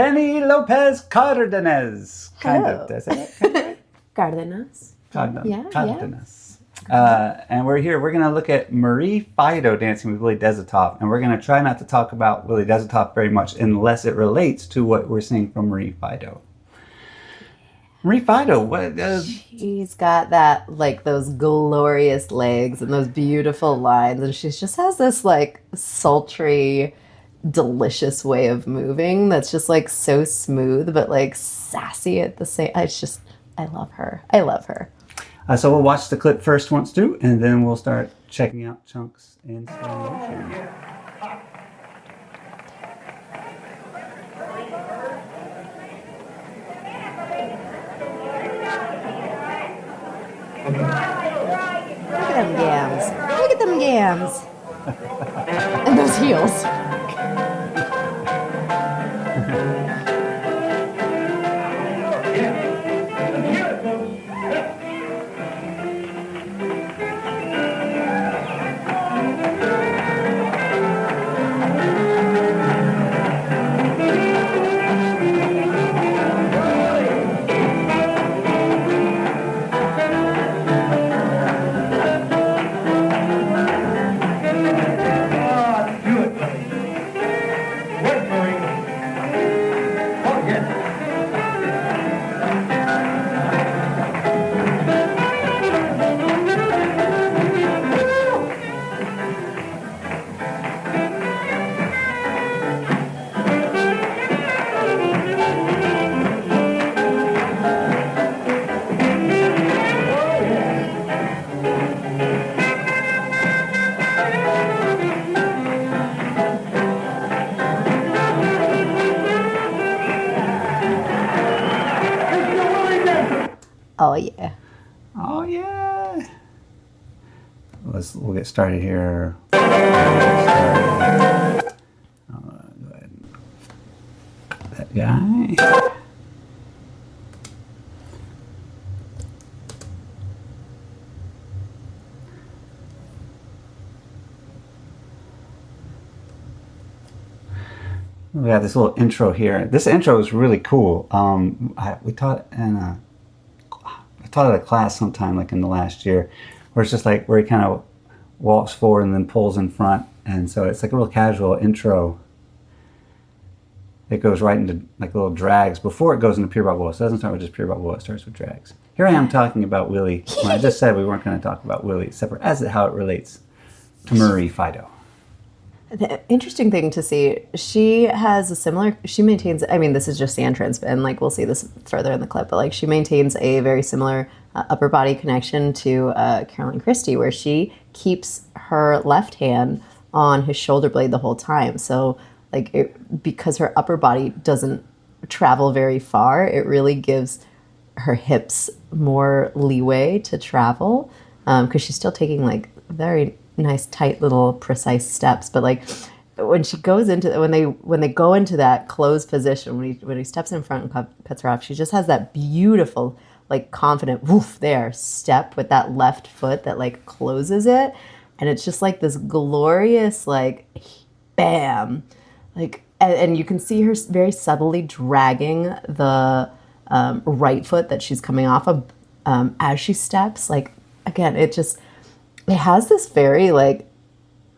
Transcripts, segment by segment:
TENI LOPEZ-CARDENAS. Kind of. Did I say that? Kind of right? Cardenas. Cardenas. And we're here. We're going to look at Marie Fido dancing with Willie Desatoff. And we're going to try not to talk about Willie Desatoff very much unless it relates to what we're seeing from Marie Fido. Marie Fido, what? She's got that, like, those glorious legs and those beautiful lines. And she just has this, like, sultry, delicious way of moving that's just, like, so smooth, but, like, sassy at the same. It's just, I love her. I love her. So we'll watch the clip first once too, and then we'll start checking out chunks in slow motion. Look at them gams. Look at them gams. And those heels. Oh yeah. Oh yeah. We'll get started here. Go ahead and that guy. We got this little intro here. This intro is really cool. We taught in I taught at a class sometime like in the last year where it's just like where he kind of walks forward and then pulls in front, and so it's like a real casual intro. It goes right into like little drags before it goes into pure Balboa. So it doesn't start with just pure Balboa, it starts with drags. Here I am talking about Willie when I just said we weren't going to talk about Willie except for as how it relates to Marie Fido. The interesting thing to see, she has a similar, she maintains, I mean, this is just sand trance, and like we'll see this further in the clip, but like she maintains a very similar upper body connection to Caroline Christie, where she keeps her left hand on his shoulder blade the whole time. So like because her upper body doesn't travel very far, it really gives her hips more leeway to travel, because she's still taking like very nice, tight, little, precise steps. But like when she goes into when they go into that closed position, when he steps in front and cuts her off, she just has that beautiful, like confident woof there step with that left foot that like closes it, and it's just like this glorious like bam, like and you can see her very subtly dragging the right foot that she's coming off of as she steps. Like again, it has this very like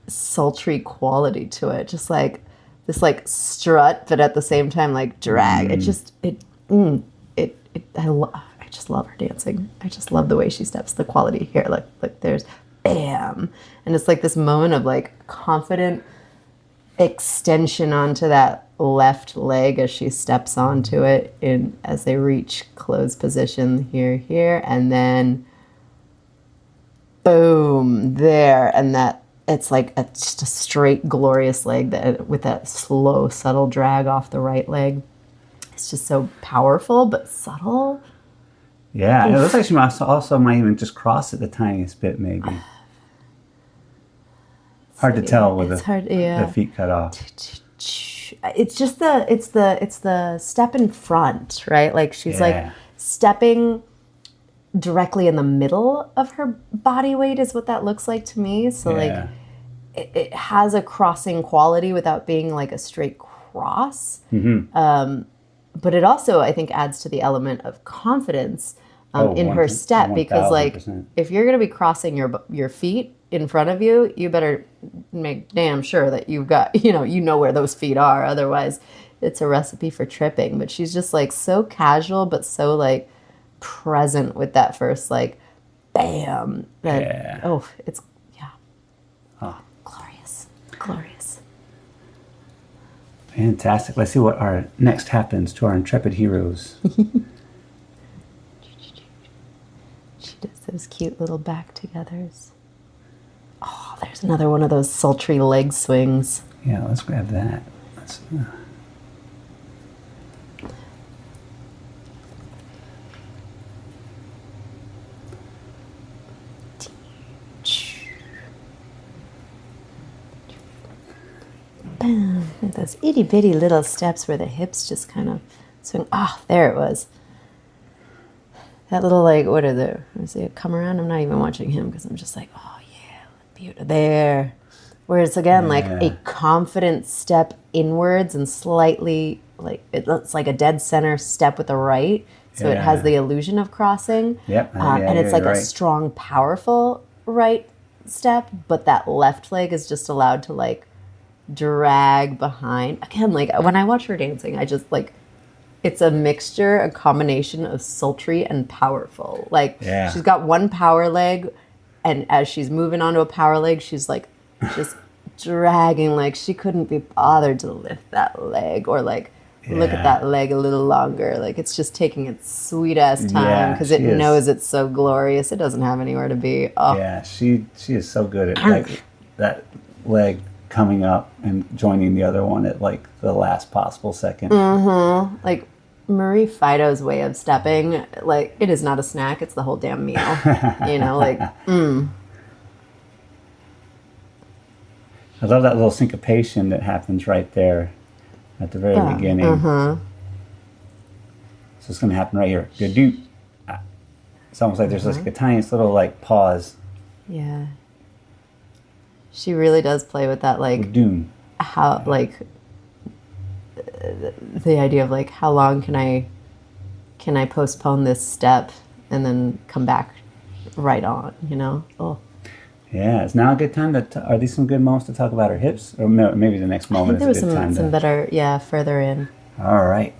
sultry quality to it, just like this like strut, but at the same time like drag. I just love her dancing. I just love the way she steps. The quality here, like there's bam, and it's like this moment of like confident extension onto that left leg as she steps onto it as they reach closed position here, and then boom, there, and that it's like just a straight, glorious leg that with that slow, subtle drag off the right leg. It's just so powerful but subtle. Yeah, it looks like she also might even just cross it the tiniest bit, maybe. Hard to tell with the feet cut off. It's just the step in front, right? Like she's like stepping directly in the middle of her body weight is what that looks like to me. So like it has a crossing quality without being like a straight cross. but it also, I think, adds to the element of confidence in her step, because like 1000%. if you're going to be crossing your feet in front of you, you better make damn sure that you've got, you know where those feet are. Otherwise, it's a recipe for tripping. But she's just like so casual, but so like present with that first like bam. That, oh, it's glorious, glorious. Fantastic. Let's see what our next happens to our intrepid heroes. She does those cute little back togethers. Oh, there's another one of those sultry leg swings. Yeah, let's grab that. Let's, Bam. And those itty bitty little steps where the hips just kind of swing. Ah, oh, there it was. That little, like, what is it? Is it come around? I'm not even watching him because I'm just like, oh yeah, beautiful. There. Whereas again, like a confident step inwards and slightly, like, it's like a dead center step with the right. So it has the illusion of crossing. Yep. And it's like a strong, powerful right step, but that left leg is just allowed to like drag behind. Again, like when I watch her dancing, I just like, it's a mixture, a combination of sultry and powerful. Like she's got one power leg, and as she's moving onto a power leg, she's like just dragging, like she couldn't be bothered to lift that leg or like look at that leg a little longer. Like it's just taking its sweet ass time because it knows it's so glorious. It doesn't have anywhere to be. Oh. Yeah, she is so good at like that leg coming up and joining the other one at like the last possible second. Mm-hmm. Like Marie Fido's way of stepping, like it is not a snack, it's the whole damn meal. Like I love that little syncopation that happens right there at the very beginning. So it's going to happen right here. Good. It's almost like there's like a tiniest little like pause. Yeah. She really does play with that, like how like the idea of like how long can I postpone this step and then come back right on, Oh. Yeah, it's now a good time are these some good moments to talk about her hips? Or maybe the next moment is a good time. Some better, further in. All right.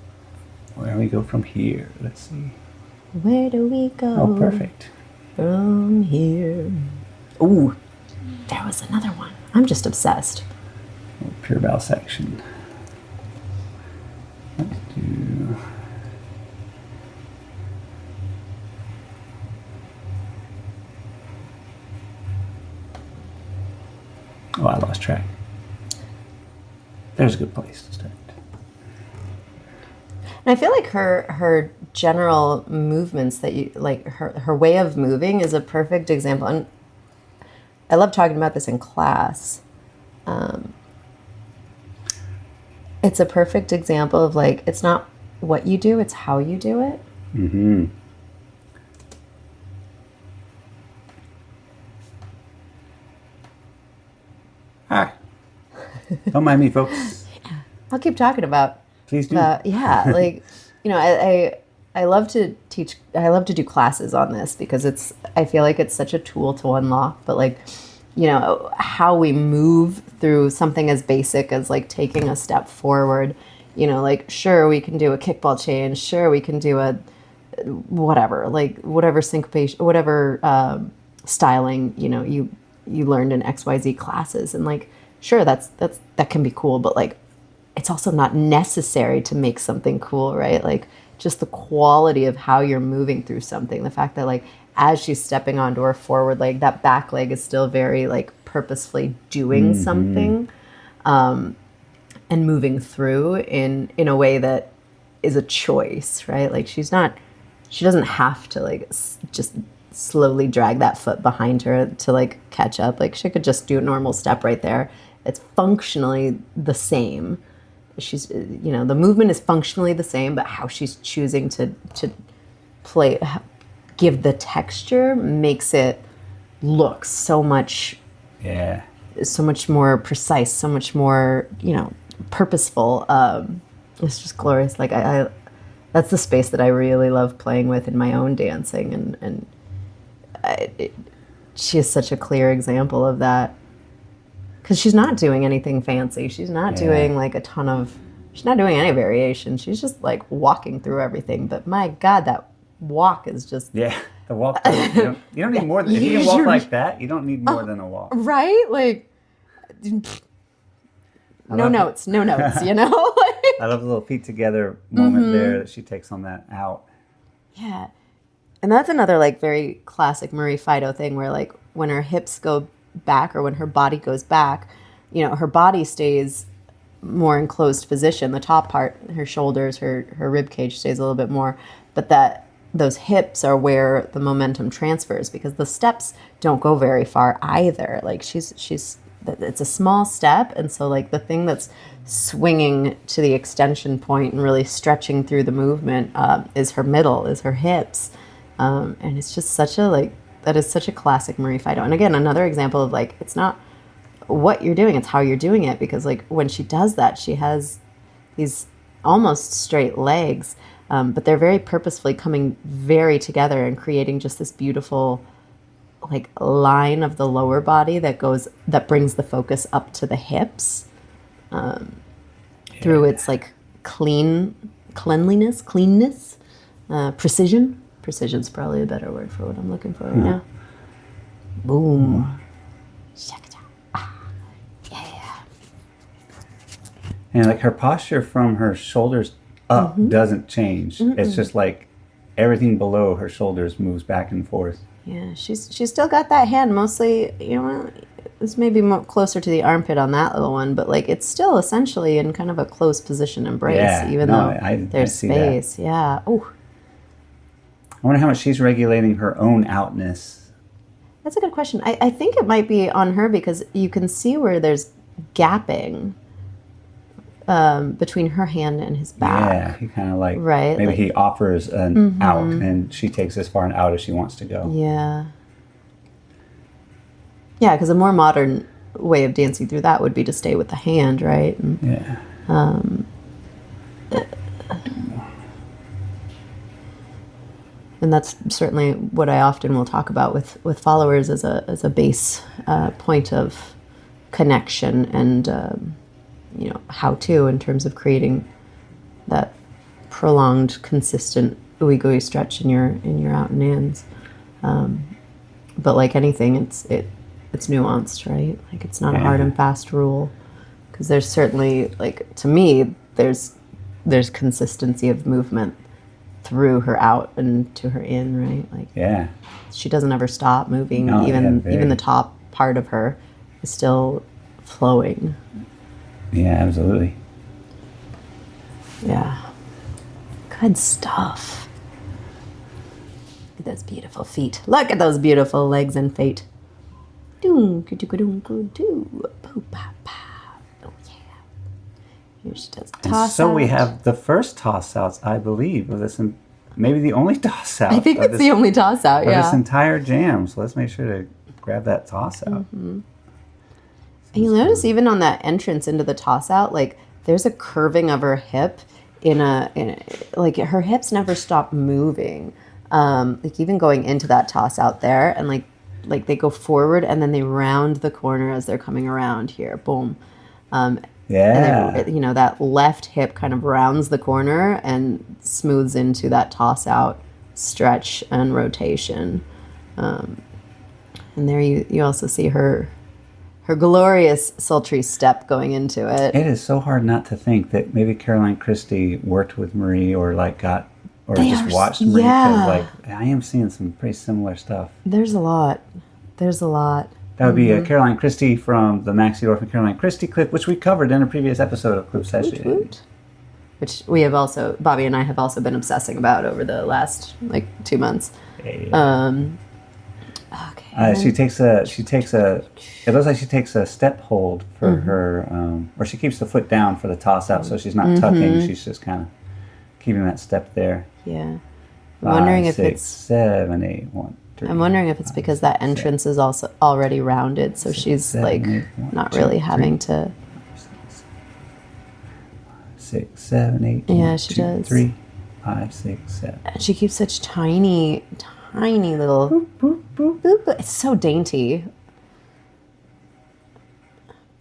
Where do we go from here? Let's see. Where do we go? Oh, perfect. From here. Ooh, there was another one. I'm just obsessed. Pure bow section. Let's do... Oh, I lost track. There's a good place to start. And I feel like her general movements that you like, her way of moving is a perfect example. And I love talking about this in class. It's a perfect example of like, it's not what you do, it's how you do it. Mm-hmm. Hi. Don't mind me, folks. I'll keep talking about. Please do. Like, I love to teach. I love to do classes on this because I feel like it's such a tool to unlock. But like, how we move through something as basic as like taking a step forward. Like sure we can do a kickball change. Sure we can do a whatever syncopation, whatever styling. You learned in XYZ classes, and like sure that can be cool, but like it's also not necessary to make something cool, right? Like just the quality of how you're moving through something, the fact that like as she's stepping onto her forward leg, that back leg is still very like purposefully doing something and moving through in a way that is a choice, right? Like she doesn't have to like just slowly drag that foot behind her to like catch up. Like she could just do a normal step right there. It's functionally the same. She's, the movement is functionally the same, but how she's choosing to play, give the texture makes it look so much more precise, so much more, purposeful. It's just glorious. Like I that's the space that I really love playing with in my own dancing, and she is such a clear example of that, because she's not doing anything fancy. She's not doing like she's not doing any variation. She's just like walking through everything. But my God, that walk is just the walk. You don't need more than, if you can walk like that, you don't need more than a walk, right? Like no notes, you know. I love the little feet together moment there that she takes on that out. Yeah. And that's another like very classic Marie Fido thing, where like when her hips go back or when her body goes back, you know, her body stays more enclosed position. The top part, her shoulders, her rib cage stays a little bit more, but those hips are where the momentum transfers, because the steps don't go very far either. Like it's a small step, and so like the thing that's swinging to the extension point and really stretching through the movement is her middle, is her hips. And it's just that is such a classic Marie Fido. And again, another example of like, it's not what you're doing, it's how you're doing it. Because like when she does that, she has these almost straight legs, but they're very purposefully coming very together and creating just this beautiful like line of the lower body that brings the focus up to the hips, through its like cleanness, precision. Precision's probably a better word for what I'm looking for right now. Boom. Yeah. And like her posture from her shoulders up doesn't change. It's just like everything below her shoulders moves back and forth. Yeah, she's still got that hand mostly, you know, it's maybe closer to the armpit on that little one, but like it's still essentially in kind of a close position embrace, even though there's space. That. Yeah. Oh. I wonder how much she's regulating her own outness. That's a good question. I think it might be on her, because you can see where there's gapping between her hand and his back. Yeah, he kind of like, right? Maybe like, he offers an out, and she takes as far an out as she wants to go. Yeah. Yeah, because a more modern way of dancing through that would be to stay with the hand, right? And, yeah. And that's certainly what I often will talk about with followers as a base point of connection and you know, how to in terms of creating that prolonged, consistent ooey-gooey stretch in your out and ins. But like anything, it's nuanced, right? Like it's not a hard and fast rule, because there's certainly, like, to me, there's consistency of movement through her out and to her in, right? Like she doesn't ever stop moving. No, even the top part of her is still flowing. Yeah, absolutely. Yeah. Good stuff. Look at those beautiful feet. Look at those beautiful legs and feet. Oh, yeah. Here she does a toss so out. we have the first toss outs, I believe, of this, and maybe the only toss out. I think it's the only toss out, of this entire jam. So let's make sure to grab that toss out. And you'll notice even on that entrance into the toss out, like there's a curving of her hip in a like her hips never stop moving. Like even going into that toss out there, and like they go forward and then they round the corner as they're coming around here. Boom. And then, you know, that left hip kind of rounds the corner and smooths into that toss out stretch and rotation. And there you also see her glorious sultry step going into it. It is so hard not to think that maybe Caroline Christie worked with Marie or just watched Marie, because like I am seeing some pretty similar stuff. There's a lot. That would be Caroline Christie from the Maxie Dorf and Caroline Christie clip, which we covered in a previous episode of CLIPSESSION. Which we have also, Bobby and I have also been obsessing about over the last 2 months. Okay. It looks like she takes a step hold for her, or she keeps the foot down for the toss out, so she's not tucking. She's just kind of keeping that step there. Yeah. I'm wondering if it's 7, 8, 1, 3. I'm wondering if it's because that entrance is also already rounded, so she's not really having to. 6, 7, 8. Yeah, she does. 3. 5, 6, 7. And she keeps such tiny, tiny little... Boop, boop, boop. Boop, boop. It's so dainty.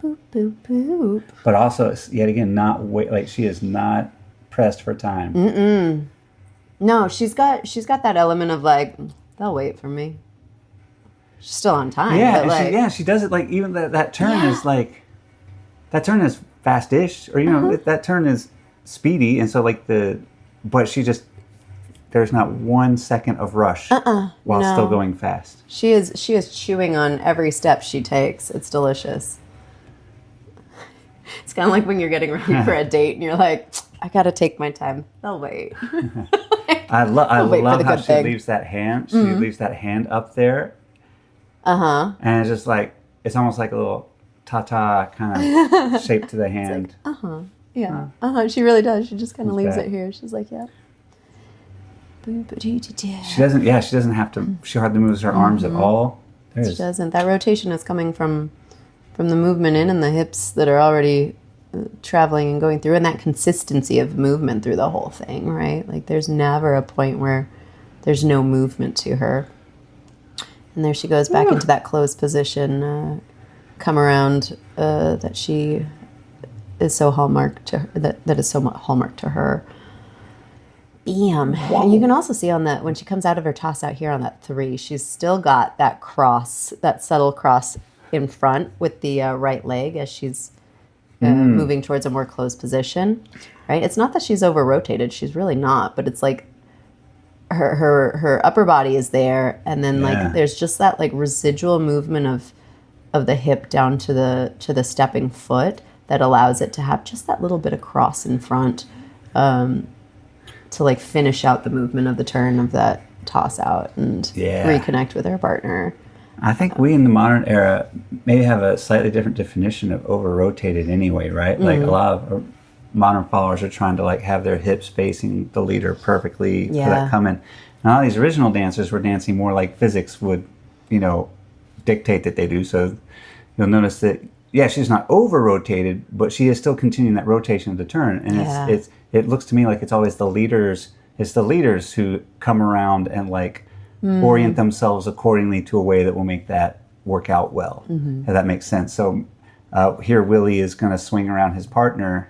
Boop, boop, boop. But also, yet again, not wait. Like she is not pressed for time. No, she's got that element of like, they'll wait for me. She's still on time. Yeah, but like, she does it like even that turn is like, that turn is fast-ish, or that turn is speedy, and so like but she just, there's not 1 second of rush while still going fast. She is chewing on every step she takes. It's delicious. It's kind of like when you're getting ready for a date and you're like, I gotta take my time. They'll wait. I love how she leaves that hand. She leaves that hand up there. And it's just like, it's almost like a little ta-ta kind of shape to the hand. Like, yeah. She really does. She just kind of leaves it here. She's like, yeah. She doesn't have to, she hardly moves her arms at all. She doesn't. That rotation is coming from the movement in and the hips that are already traveling and going through, and that consistency of movement through the whole thing, right? Like there's never a point where there's no movement to her. And there she goes back into that closed position, come around, that she is so hallmark to her, that is so hallmark to her. Bam. Wow. And you can also see on that, when she comes out of her toss out here on that 3, she's still got that cross, that subtle cross in front with the right leg as she's moving towards a more closed position, right? It's not that she's over-rotated. She's really not, but it's like her upper body is there, and then like there's just that like residual movement of the hip down to the stepping foot that allows it to have just that little bit of cross in front to like finish out the movement of the turn of that toss out and reconnect with her partner. I think we in the modern era maybe have a slightly different definition of over-rotated anyway, right? Like a lot of modern followers are trying to like have their hips facing the leader perfectly for that come in. Now these original dancers were dancing more like physics would, dictate that they do. So you'll notice that, she's not over-rotated, but she is still continuing that rotation of the turn. And it looks to me like it's always the leaders who come around and like orient themselves accordingly to a way that will make that work out well. If that makes sense. So here Willie is going to swing around his partner,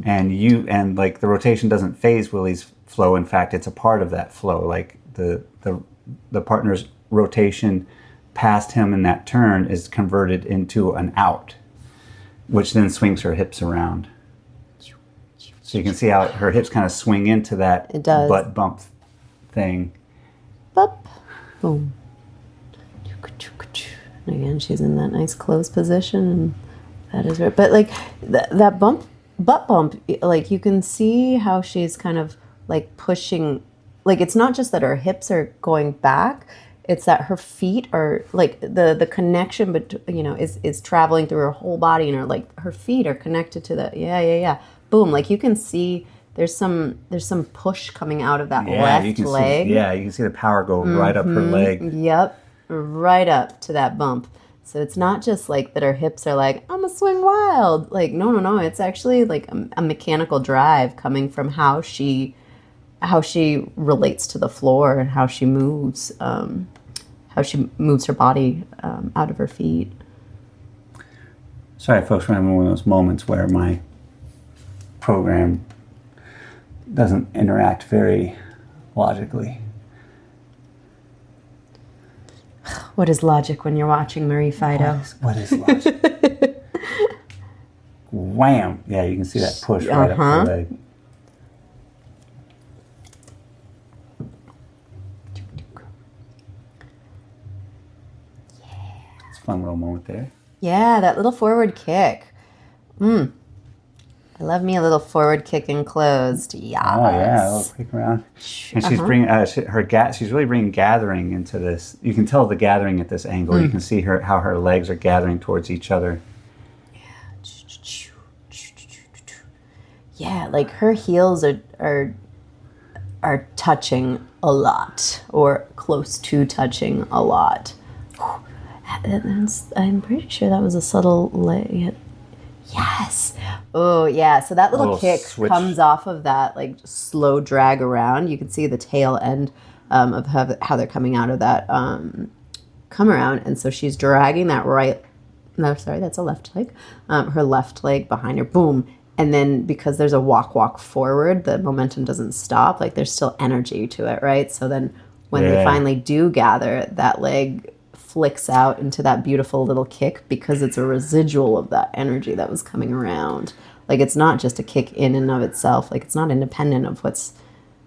and like the rotation doesn't phase Willie's flow. In fact, it's a part of that flow. Like the partner's rotation past him in that turn is converted into an out, which then swings her hips around. So you can see how her hips kind of swing into that butt bump thing. Bup. Boom. And again, she's in that nice closed position, and that is right. But like that butt bump, like you can see how she's kind of like pushing. Like it's not just that her hips are going back; it's that her feet are like the connection, but is traveling through her whole body, and her feet are connected to the boom. Like you can see. There's some push coming out of that left leg. You can see the power go right up her leg. Yep, right up to that bump. So it's not just like that her hips are like, I'm gonna swing wild. Like, no. It's actually like a mechanical drive coming from how she relates to the floor and how she moves her body out of her feet. Sorry, folks, we're having one of those moments where my program doesn't interact very logically. What is logic when you're watching Marie Fido? What is logic? Wham! Yeah, you can see that push right up her leg. It's a fun little moment there. Yeah, that little forward kick. I love me a little forward kick enclosed. Yes. Oh yeah, a little kick around. And she's bringing she's really bringing gathering into this. You can tell the gathering at this angle. You can see how her legs are gathering towards each other. Yeah, like her heels are touching a lot, or close to touching a lot. I'm pretty sure that was a subtle leg. Yes. Oh, yeah. So that little kick switch. comes off of that like slow drag around. You can see the tail end of how they're coming out of that come around. And so she's dragging that that's a left leg. Her left leg behind her. Boom. And then because there's a walk forward, the momentum doesn't stop. Like there's still energy to it, right? So then when they finally do gather, that leg flicks out into that beautiful little kick because it's a residual of that energy that was coming around. Like it's not just a kick in and of itself. Like it's not independent of what's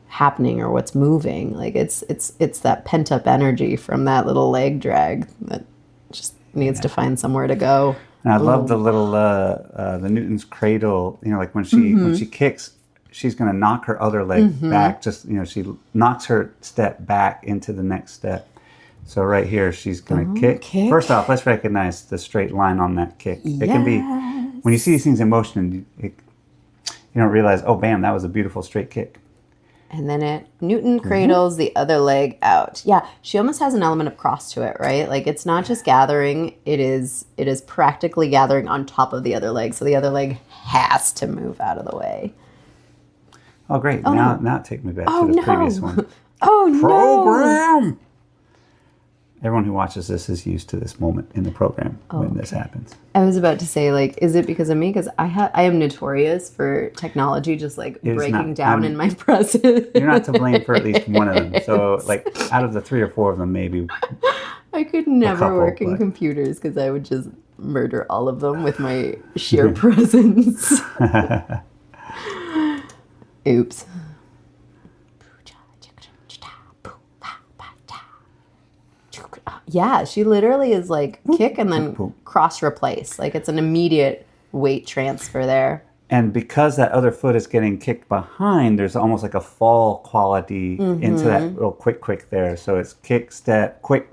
happening or what's moving. Like it's that pent up energy from that little leg drag that just needs to find somewhere to go. And I love the little the Newton's cradle. You know, like when she kicks, she's going to knock her other leg back. Just she knocks her step back into the next step. So right here, she's going to kick. First off, let's recognize the straight line on that kick. It can be, when you see these things in motion, you don't realize, oh, bam, that was a beautiful straight kick. And then Newton cradles the other leg out. Yeah, she almost has an element of cross to it, right? Like it's not just gathering, it is practically gathering on top of the other leg. So the other leg has to move out of the way. Oh, great. Now take me back to the previous one. Oh, Program! Everyone who watches this is used to this moment in the program when this happens. I was about to say, like, is it because of me? Because I am notorious for technology just, like, breaking down in my presence. You're not to blame for at least one of them. So, like, out of the 3 or 4 of them, maybe. I could never work in computers because I would just murder all of them with my sheer presence. Oops. Yeah, she literally is like kick and then cross replace. Like it's an immediate weight transfer there. And because that other foot is getting kicked behind, there's almost like a fall quality into that little quick there. So it's kick, step, quick.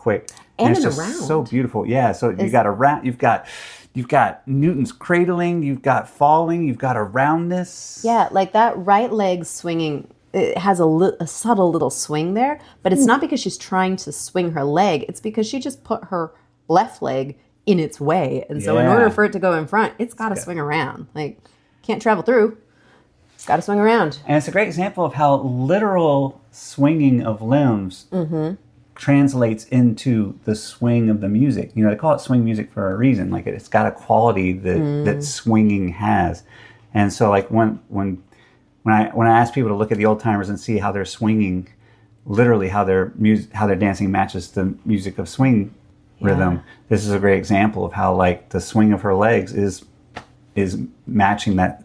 And it's just around. So beautiful. Yeah, so you got around, you've got Newton's cradling, you've got falling, you've got aroundness. Yeah, like that right leg swinging. It has a subtle little swing there, but it's not because she's trying to swing her leg. It's because she just put her left leg in its way. And so in order for it to go in front, it's got to swing around. Like, can't travel through. Got to swing around. And it's a great example of how literal swinging of limbs translates into the swing of the music. You know, they call it swing music for a reason. Like, it's got a quality that swinging has. And so, like, when I ask people to look at the old timers and see how they're swinging, literally how their dancing matches the music of swing rhythm, this is a great example of how like the swing of her legs is matching that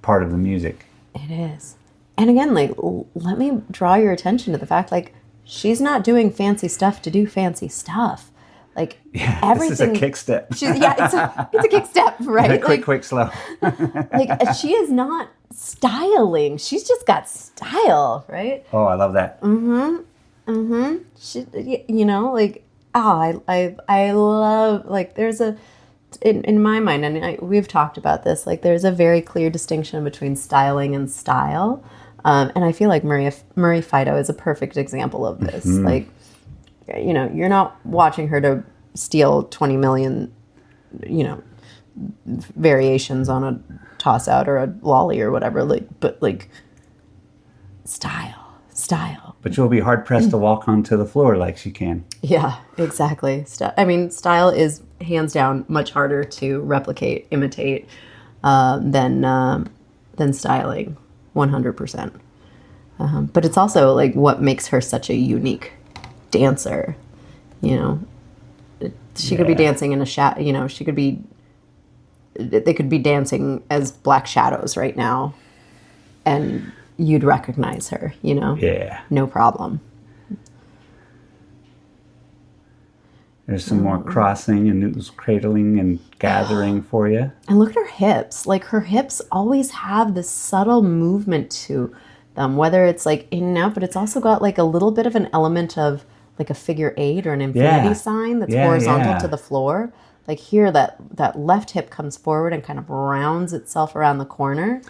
part of the music. It is. And again, like let me draw your attention to the fact like she's not doing fancy stuff to do fancy stuff. Like everything. This is a kick step. It's a kick step, right? Quick, slow. Like she is not styling. She's just got style, right? Oh, I love that. She, you know, like I love like there's a in my mind, and we've talked about this. Like there's a very clear distinction between styling and style, and I feel like Marie Fido is a perfect example of this. Like. You know, you're not watching her to steal 20 million, you know, variations on a toss out or a lolly or whatever. Like, but like, style. But you'll be hard pressed to walk onto the floor like she can. Yeah, exactly. I mean, style is hands down much harder to replicate, imitate than styling, 100%. But it's also like what makes her such a unique dancer. You know, she could be dancing in a shadow. You know, they could be dancing as black shadows right now, and you'd recognize her. You know, no problem. There's some more crossing and Newton's cradling and gathering for you. And look at her hips. Like her hips always have this subtle movement to them, whether it's like in and out, but it's also got like a little bit of an element of like a figure 8 or an infinity sign that's horizontal to the floor. Like here, that left hip comes forward and kind of rounds itself around the corner.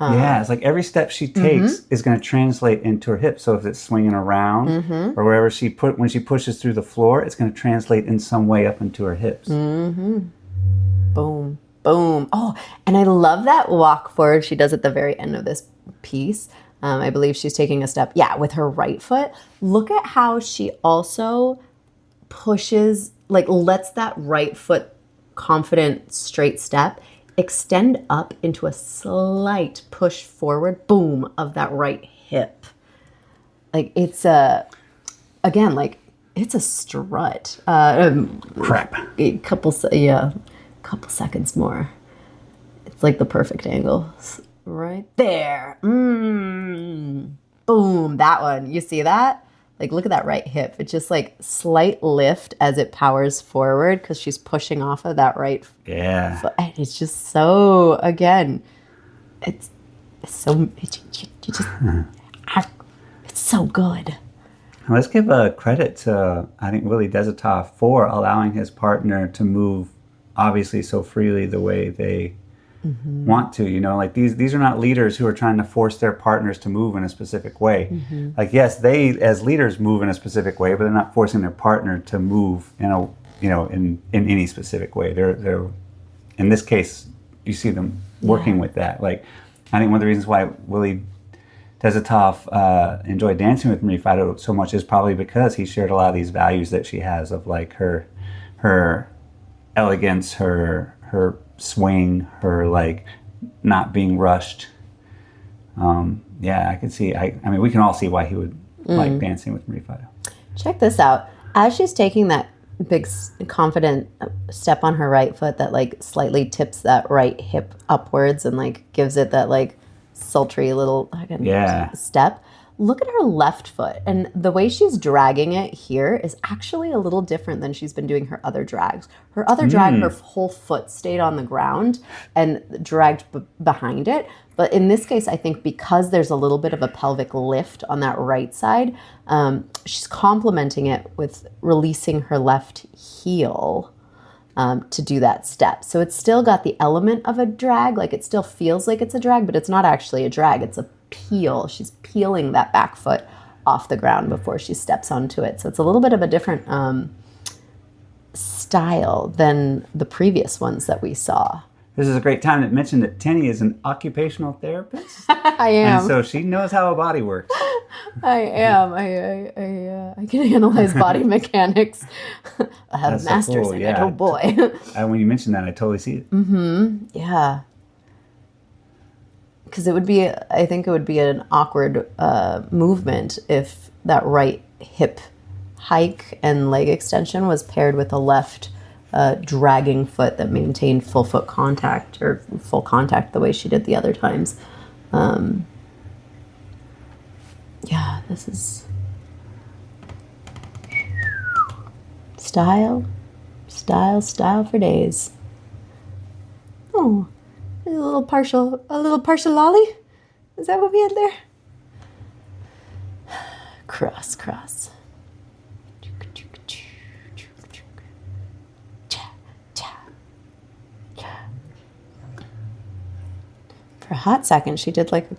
It's like every step she takes is going to translate into her hip. So if it's swinging around or wherever when she pushes through the floor, it's going to translate in some way up into her hips. Boom. Boom. Oh, and I love that walk forward she does at the very end of this piece. I believe she's taking a step, yeah, with her right foot. Look at how she also pushes, like lets that right foot confident straight step extend up into a slight push forward, boom, of that right hip. Like it's again, like it's a strut. Crap. A couple seconds more. It's like the perfect angle. Right there. Boom. That one. You see that? Like, look at that right hip. It's just like slight lift as it powers forward because she's pushing off of that right foot. And it's just so, again, it's so, it's so good. Let's give credit to, I think, Willie Desatoff for allowing his partner to move, obviously, so freely the way they want to. You know, like these are not leaders who are trying to force their partners to move in a specific way. Like, yes, they as leaders move in a specific way, but they're not forcing their partner to move in a, you know, in any specific way. They're in this case, you see them working with that. Like, I think one of the reasons why Willie Desatoff enjoyed dancing with Marie Fido so much is probably because he shared a lot of these values that she has of like her elegance, her swing, her like not being rushed. Yeah, I can see. I mean, we can all see why he would like dancing with Marie Fido. Check this out. As she's taking that big confident step on her right foot that like slightly tips that right hip upwards and like gives it that like sultry little step. Look at her left foot, and the way she's dragging it here is actually a little different than she's been doing her other drags. Her other drag, her whole foot stayed on the ground and dragged behind it. But in this case, I think because there's a little bit of a pelvic lift on that right side, she's complementing it with releasing her left heel to do that step. So it's still got the element of a drag, like it still feels like it's a drag, but it's not actually a drag, it's a peel. She's peeling that back foot off the ground before she steps onto it. So it's a little bit of a different style than the previous ones that we saw. This is a great time to mention that TENI is an occupational therapist. I am. And so she knows how a body works. I am. I can analyze body mechanics. I have a master's in it. Oh boy. And when you mention that, I totally see it. Yeah. Because it would be, I think it would be an awkward movement if that right hip hike and leg extension was paired with a left dragging foot that maintained full foot contact or full contact the way she did the other times. Yeah, this is style for days. Oh. A little partial lolly? Is that what we had there? Cross. For a hot second, she did like a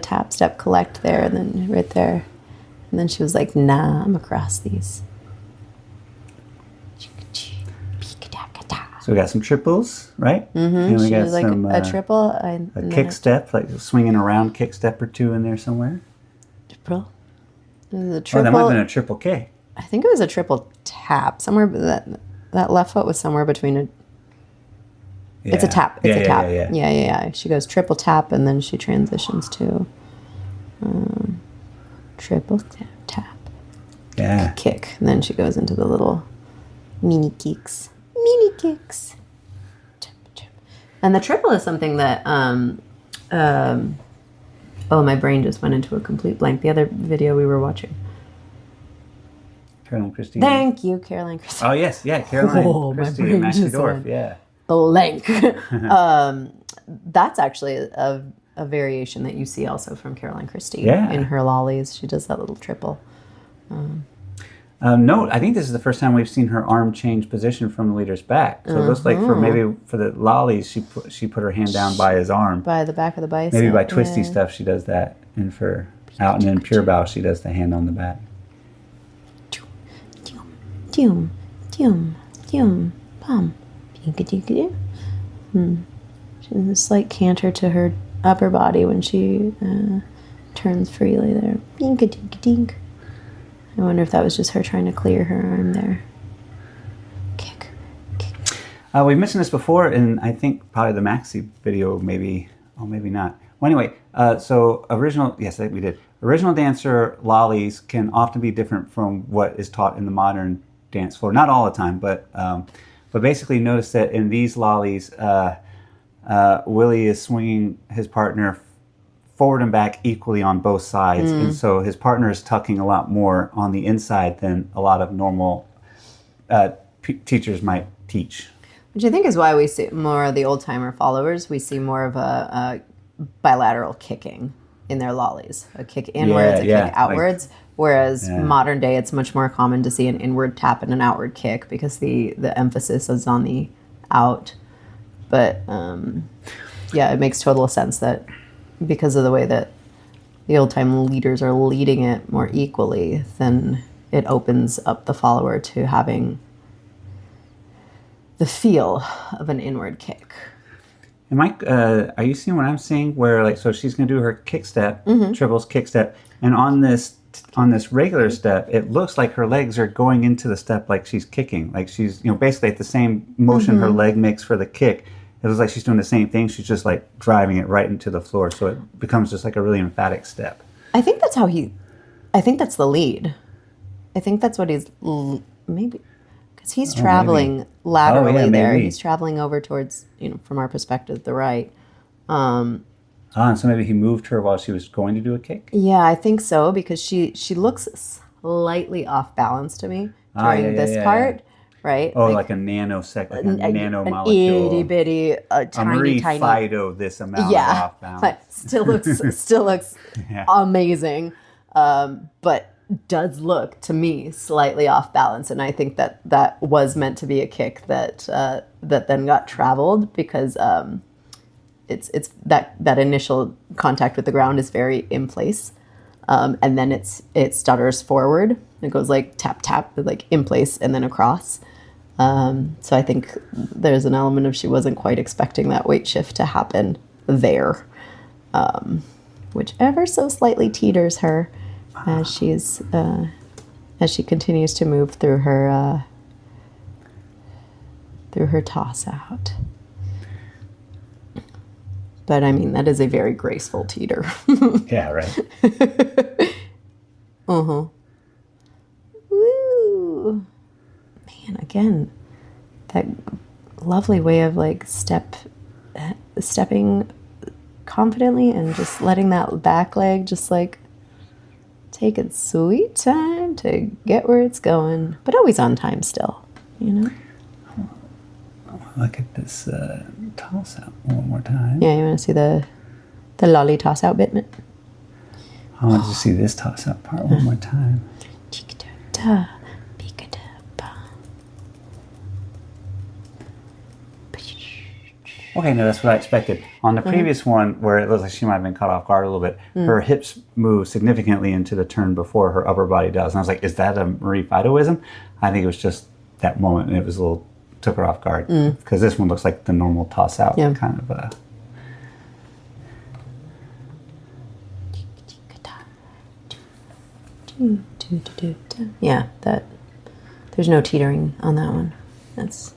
tap step collect there, and then right there. And then she was like, nah, I'm across these. So we got some triples, right? And we got like some a triple, a kick step, like swinging around kick step or two in there somewhere. Triple. The triple. Oh, that might have been a triple K. I think it was a triple tap. Somewhere that left foot was somewhere between a. Yeah. It's a tap. It's a tap. Yeah. She goes triple tap, and then she transitions to triple tap. Yeah. Kick, and then she goes into the little mini kicks. And the triple is something that oh, my brain just went into a complete blank. The other video we were watching. Caroline Christie. Thank you, Caroline Christie. Oh yes, yeah, Caroline Christie and Maxie Dorf, yeah. Blank. That's actually a variation that you see also from Caroline Christie in her lollies. She does that little triple. No, I think this is the first time we've seen her arm change position from the leader's back. So it looks like for the lollies, she put her hand down by his arm. By the back of the bicep. Maybe by twisty stuff she does that. And for out and in pure bow, she does the hand on the back. She has a slight canter to her upper body when she turns freely there. Dink-a-dink-a-dink. I wonder if that was just her trying to clear her arm there. Kick. We mentioned this before in, I think, probably the Maxi video, maybe, or maybe not. Well, anyway, yes, we did. Original dancer lollies can often be different from what is taught in the modern dance floor. Not all the time, but basically notice that in these lollies, Willie is swinging his partner forward and back equally on both sides. And so his partner is tucking a lot more on the inside than a lot of normal teachers might teach. Which I think is why we see more of the old-timer followers. We see more of a bilateral kicking in their lollies. A kick inwards, a kick outwards. Whereas modern day, it's much more common to see an inward tap and an outward kick because the emphasis is on the out. But it makes total sense that because of the way that the old-time leaders are leading it more equally, then it opens up the follower to having the feel of an inward kick. Are you seeing what I'm seeing? Where so she's going to do her kick step, triples kick step, and on this regular step, it looks like her legs are going into the step like she's kicking, like she's basically at the same motion her leg makes for the kick. It looks like she's doing the same thing. She's just like driving it right into the floor, so it becomes just like a really emphatic step. I think that's how I think that's the lead. I think that's what he's maybe. He's traveling laterally there. He's traveling over towards, from our perspective, the right. And so maybe he moved her while she was going to do a kick? Yeah, I think so, because she looks slightly off balance to me during this part, right? Oh, like a nanosecond, like a nanomolecule. Itty bitty, tiny. Fido this amount of off balance. But still looks amazing. But does look to me slightly off balance, and I think that was meant to be a kick that then got traveled because it's that initial contact with the ground is very in place, and then it stutters forward. It goes like tap tap, like in place and then across. So I think there's an element of she wasn't quite expecting that weight shift to happen there, which ever so slightly teeters her as she continues to move through her toss out. But I mean, that is a very graceful teeter. Yeah, right. Woo! Man, again, that lovely way of like stepping confidently and just letting that back leg just like take its sweet time to get where it's going, but always on time still, Look at this toss out one more time. Yeah, you want to see the lolly toss out bit? I want to see this toss out part one more time. Okay, no, that's what I expected. On the previous one, where it looks like she might have been caught off guard a little bit, her hips move significantly into the turn before her upper body does. And I was like, is that a Marie Fidoism? I think it was just that moment, and it was took her off guard. Because this one looks like the normal toss out kind of. Yeah, there's no teetering on that one. That's.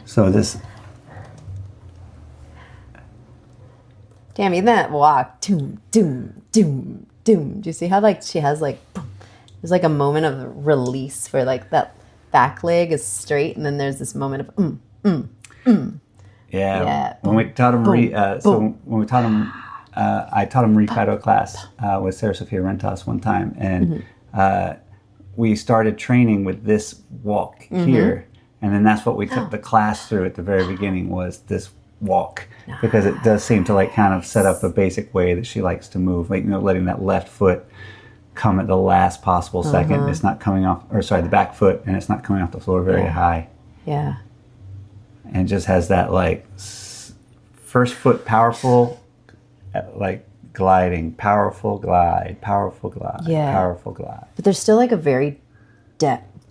So this. Damn, even that walk, doom, doom, doom, doom. Do you see how she has there's a moment of release where that back leg is straight, and then there's this moment of Yeah. When we taught him when we taught him, I taught him Marie Fido class with Sarah Sophia Rentas one time, and we started training with this walk here. And then that's what we took the class through at the very beginning, was this walk, because it does seem to kind of set up a basic way that she likes to move, letting that left foot come at the last possible second. It's not coming off, the back foot, and it's not coming off the floor very high. Yeah. And just has that first foot powerful, gliding, powerful glide, powerful glide, powerful glide. But there's still a very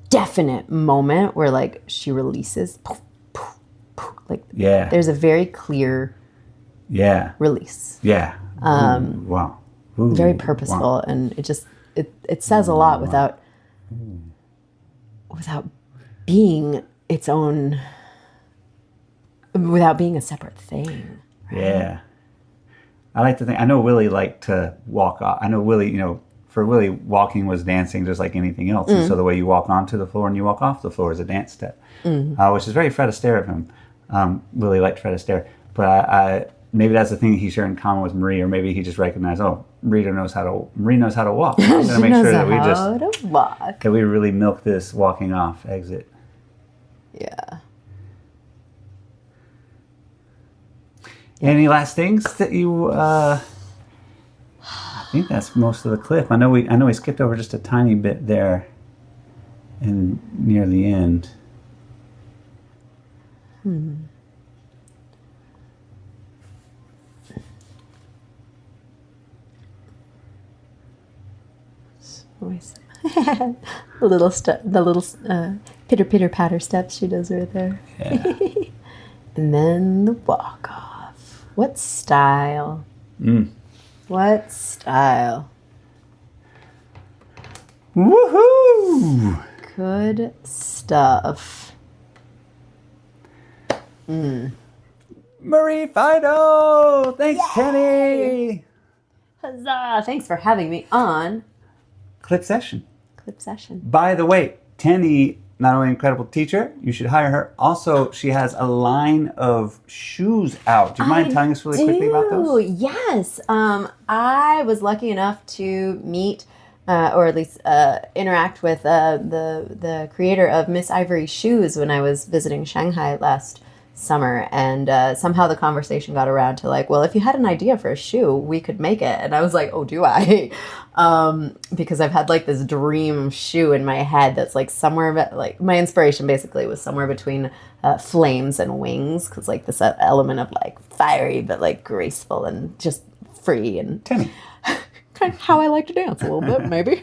definite moment where she releases, poof, poof, like Yeah. there's a very clear Yeah. release. Yeah. Wow. Ooh, Very purposeful, wow. and it says a lot without being its own, without being a separate thing. Right? Yeah. I like to think, I know Willie liked to walk off. I know Willie, you know, for Willie, walking was dancing just like anything else. And so the way you walk onto the floor and you walk off the floor is a dance step, which is very Fred Astaire of him. Willie liked Fred Astaire. But I maybe that's the thing he shared in common with Marie, or maybe he just recognized, oh, Marie knows how to walk. I'm going to make sure that we really milk this walking off exit. Yeah. Any last things that you? I think that's most of the clip. I know we skipped over just a tiny bit there, and near the end. The little pitter pitter patter steps she does right there. Yeah. And then the walk off. What style? What style? Woohoo! Good stuff. Marie Fido! Thanks, Tenny! Huzzah! Thanks for having me on CLIPSESSION. CLIPSESSION. By the way, Tenny, not only an incredible teacher, you should hire her. Also, she has a line of shoes out. Do you mind telling us really quickly about those? Yes. I was lucky enough to meet, or at least interact with the creator of Miss Ivory Shoes when I was visiting Shanghai last summer, and somehow the conversation got around to like, well, if you had an idea for a shoe, we could make it. And I was like, oh, do I? Because I've had like this dream shoe in my head that's like somewhere, like my inspiration basically was somewhere between flames and wings, because like this element of like fiery but like graceful and just free, and Tenny. kind of how I like to dance a little bit, maybe.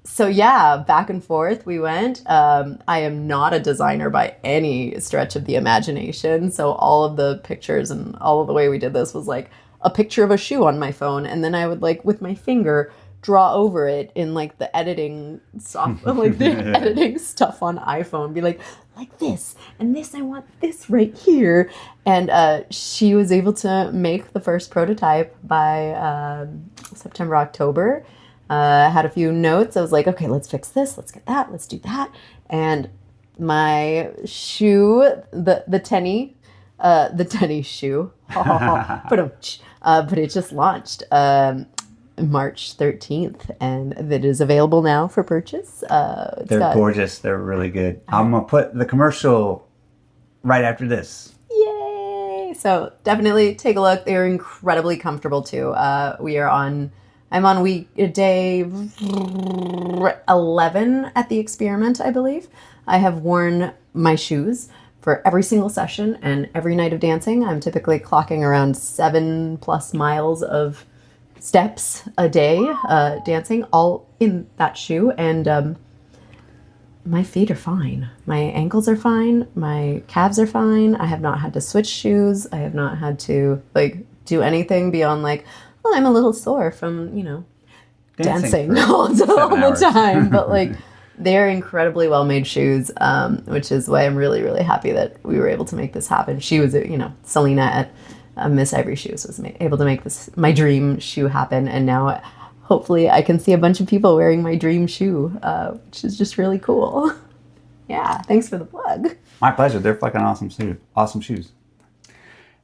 So yeah, back and forth we went. I am not a designer by any stretch of the imagination. So all of the pictures and all of the way we did this was like a picture of a shoe on my phone. And then I would like with my finger draw over it in like the editing software, like the editing stuff on iPhone, be like this, and this, I want this right here. And she was able to make the first prototype by September, October. I had a few notes. I was like, okay, let's fix this. Let's get that. Let's do that. And my shoe, the TENI shoe, but it just launched March 13th, and it is available now for purchase. They're gorgeous. They're really good. I'm going to put the commercial right after this. Yay! So definitely take a look. They're incredibly comfortable too. I'm on day 11 at the experiment, I believe. I have worn my shoes for every single session and every night of dancing. I'm typically clocking around 7+ miles of steps a day dancing, all in that shoe. And my feet are fine. My ankles are fine. My calves are fine. I have not had to switch shoes. I have not had to like do anything beyond like, well, I'm a little sore from, dancing all the time. But like, they're incredibly well-made shoes, which is why I'm really, really happy that we were able to make this happen. She was, Selena at Miss Ivory Shoes was able to make this, my dream shoe happen. And now hopefully I can see a bunch of people wearing my dream shoe, which is just really cool. Yeah, thanks for the plug. My pleasure. They're fucking awesome shoes.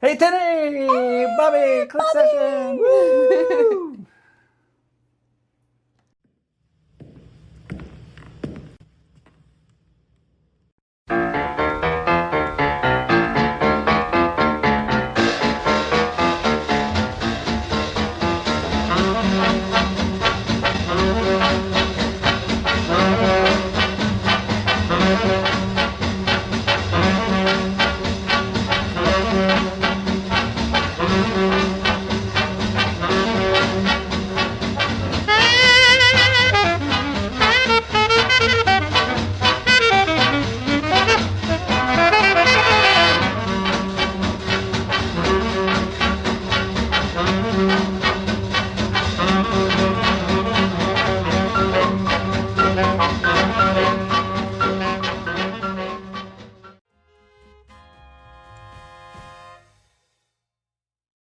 Hey, Tenny! Hey, Bobby! CLIPSESSION! Woo! Bye.